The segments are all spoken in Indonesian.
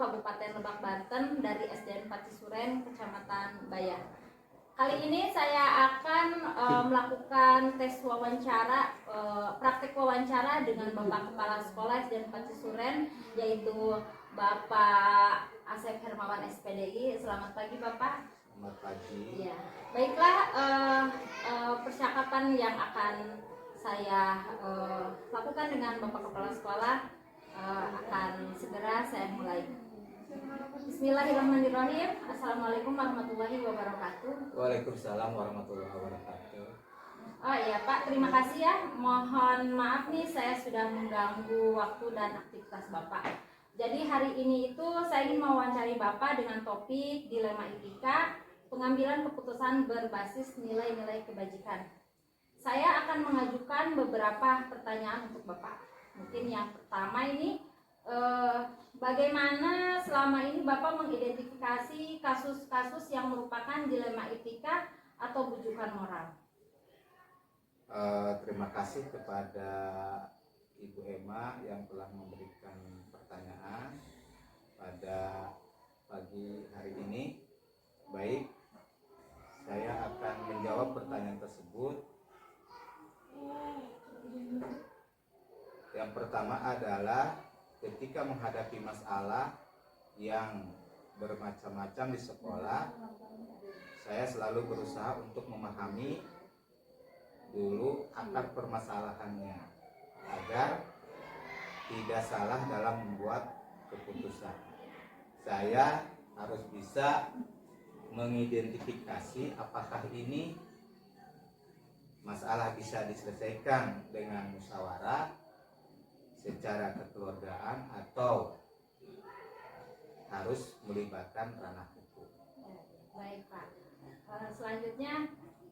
Kabupaten Lebak Banten dari SDN Pacisuren, Kecamatan Bayan. Kali ini saya akan melakukan tes wawancara, praktek wawancara dengan Bapak Kepala Sekolah SDN Pacisuren, yaitu Bapak Asep Hermawan SPDI. Selamat pagi Bapak. Selamat pagi. Ya, baiklah, percakapan yang akan saya lakukan dengan Bapak Kepala Sekolah akan segera saya mulai. Bismillahirrahmanirrahim. Assalamualaikum warahmatullahi wabarakatuh. Waalaikumsalam warahmatullahi wabarakatuh. Oh iya Pak, terima kasih ya. Mohon maaf nih saya sudah mengganggu waktu dan aktivitas Bapak. Jadi hari ini itu saya ingin mewawancari Bapak dengan topik dilema etika, pengambilan keputusan berbasis nilai-nilai kebajikan. Saya akan mengajukan beberapa pertanyaan untuk Bapak. Mungkin yang pertama ini, bagaimana selama ini Bapak mengidentifikasi kasus-kasus yang merupakan dilema etika atau bujukan moral? Terima kasih kepada Ibu Emma yang telah memberikan pertanyaan pada pagi hari ini. Baik, saya akan menjawab pertanyaan tersebut. Yang pertama adalah ketika menghadapi masalah yang bermacam-macam di sekolah, saya selalu berusaha untuk memahami dulu akar permasalahannya agar tidak salah dalam membuat keputusan. Saya harus bisa mengidentifikasi apakah ini masalah bisa diselesaikan dengan musyawarah secara kekeluargaan atau harus melibatkan ranah hukum. Baik Pak. Selanjutnya,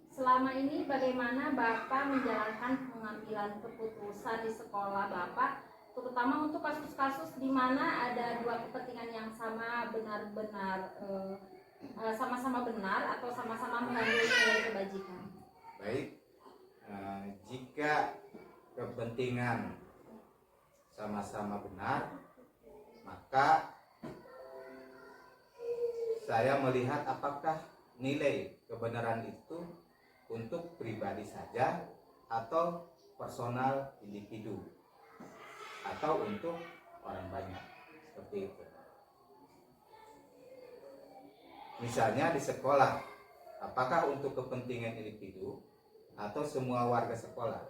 selama ini bagaimana Bapak menjalankan pengambilan keputusan di sekolah Bapak, terutama untuk kasus-kasus di mana ada dua kepentingan yang sama benar-benar sama-sama benar atau sama-sama mengambil nilai kebajikan? Baik, jika kepentingan sama-sama benar, maka saya melihat apakah nilai kebenaran itu untuk pribadi saja atau personal individu atau untuk orang banyak, seperti itu. Misalnya di sekolah, apakah untuk kepentingan individu atau semua warga sekolah,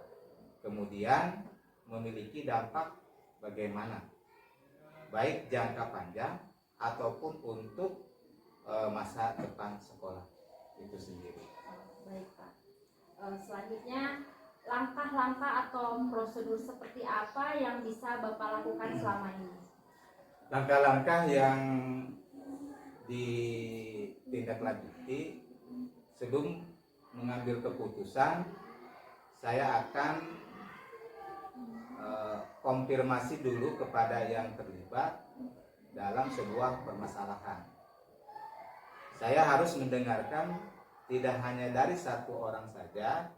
kemudian memiliki dampak bagaimana, baik jangka panjang ataupun untuk masa depan sekolah itu sendiri. Baik Pak. Selanjutnya, langkah-langkah atau prosedur seperti apa yang bisa Bapak lakukan selama ini? Langkah-langkah yang ditindaklanjuti sebelum mengambil keputusan, saya akan konfirmasi dulu kepada yang terlibat dalam sebuah permasalahan. Saya harus mendengarkan tidak hanya dari satu orang saja,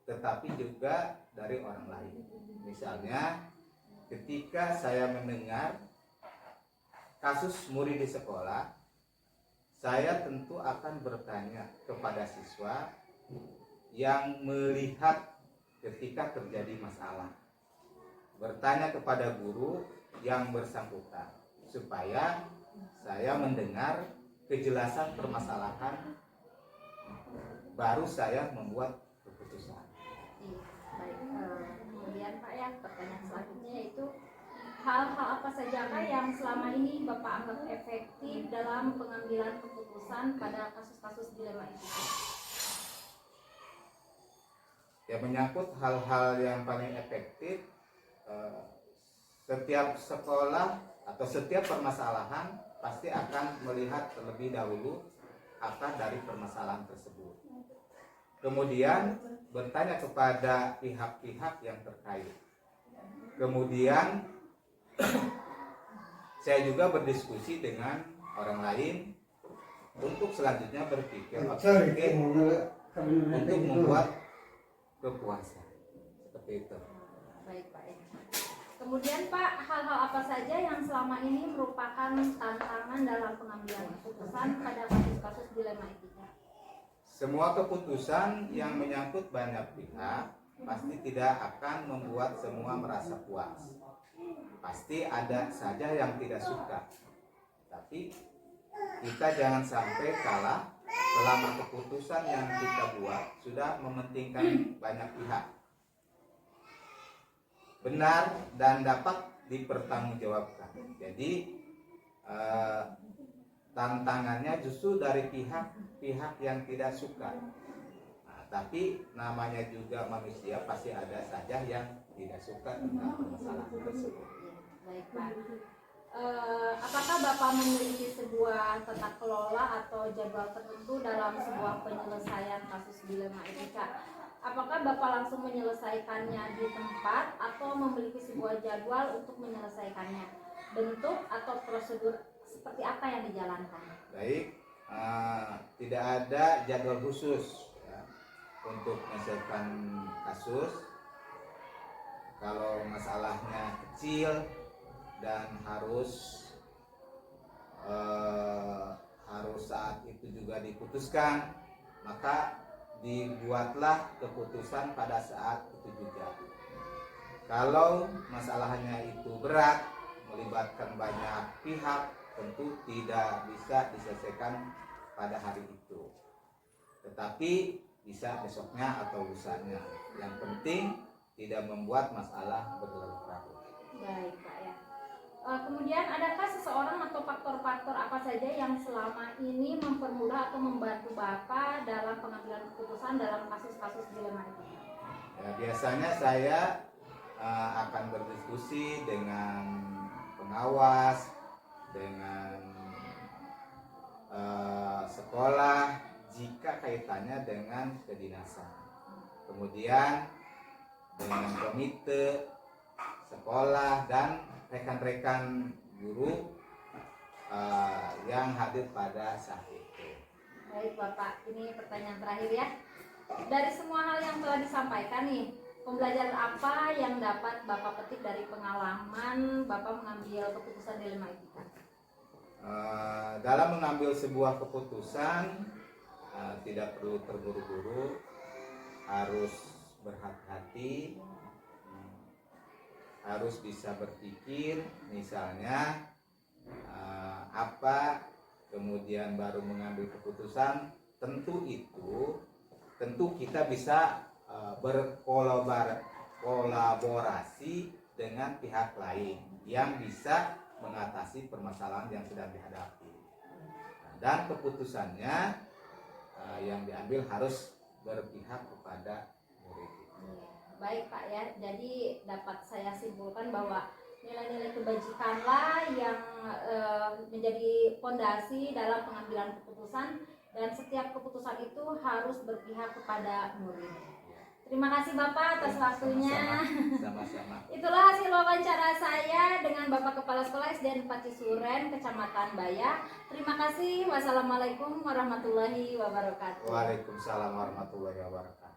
tetapi juga dari orang lain. Misalnya, ketika saya mendengar kasus murid di sekolah, saya tentu akan bertanya kepada siswa yang melihat ketika terjadi masalah, bertanya kepada guru yang bersangkutan supaya saya mendengar kejelasan permasalahan, baru saya membuat keputusan. Baik, kemudian Pak ya, pertanyaan selanjutnya yaitu hal-hal apa sajakah yang selama ini Bapak anggap efektif dalam pengambilan keputusan pada kasus-kasus dilema etika? Ya, menyangkut hal-hal yang paling efektif, setiap sekolah atau setiap permasalahan pasti akan melihat terlebih dahulu akar dari permasalahan tersebut. Kemudian bertanya kepada pihak-pihak yang terkait. Kemudian saya juga berdiskusi dengan orang lain untuk selanjutnya berpikir untuk membuat kepuasan, seperti itu. Baik Pak. Kemudian Pak, hal-hal apa saja yang selama ini merupakan tantangan dalam pengambilan keputusan pada kasus-kasus dilema etika? Semua keputusan yang menyangkut banyak pihak pasti tidak akan membuat semua merasa puas. Pasti ada saja yang tidak suka. Tapi kita jangan sampai kalah selama keputusan yang kita buat sudah mementingkan banyak pihak. Benar dan dapat dipertanggungjawabkan. Jadi tantangannya justru dari pihak yang tidak suka. Nah, tapi namanya juga manusia, pasti ada saja yang tidak suka tentang permasalahan tersebut. Baik Pak. Apakah Bapak memiliki sebuah tata kelola atau jadwal tertentu dalam sebuah penyelesaian kasus dilema etika? Apakah Bapak langsung menyelesaikannya di tempat atau memiliki sebuah jadwal untuk menyelesaikannya? Bentuk atau prosedur seperti apa yang dijalankan? Baik, tidak ada jadwal khusus ya, untuk menyelesaikan kasus. Kalau masalahnya kecil dan harus saat itu juga diputuskan, maka dibuatlah keputusan pada saat itu juga. Kalau masalahnya itu berat, melibatkan banyak pihak, tentu tidak bisa diselesaikan pada hari itu, tetapi bisa besoknya atau lusanya. Yang penting tidak membuat masalah berlarut-larut. Baik Pak ya. Kemudian adakah seseorang atau faktor-faktor apa saja yang selama ini mempermudah atau membantu Bapak dalam pengambilan keputusan dalam kasus-kasus dilema etika? Ya, biasanya saya akan berdiskusi dengan pengawas, dengan sekolah jika kaitannya dengan kedinasan. Kemudian dengan komite sekolah dan rekan-rekan guru yang hadir pada saat itu. Baik Bapak, ini pertanyaan terakhir ya. Dari semua hal yang telah disampaikan nih, pembelajaran apa yang dapat Bapak petik dari pengalaman Bapak mengambil keputusan dilema etika? Dalam mengambil sebuah keputusan tidak perlu terburu-buru, harus berhati-hati, harus bisa berpikir, misalnya apa, kemudian baru mengambil keputusan. Tentu kita bisa berkolaborasi dengan pihak lain yang bisa mengatasi permasalahan yang sedang dihadapi. Dan keputusannya yang diambil harus berpihak kepada murid. Baik Pak ya, jadi dapat saya simpulkan bahwa nilai-nilai kebajikanlah yang menjadi fondasi dalam pengambilan keputusan, dan setiap keputusan itu harus berpihak kepada murid. Terima kasih Bapak atas waktunya. Sama-sama. Itulah hasil wawancara saya dengan Bapak Kepala Sekolah SDN 4 Cisuren, Kecamatan Baya. Terima kasih. Wassalamualaikum warahmatullahi wabarakatuh. Waalaikumsalam warahmatullahi wabarakatuh.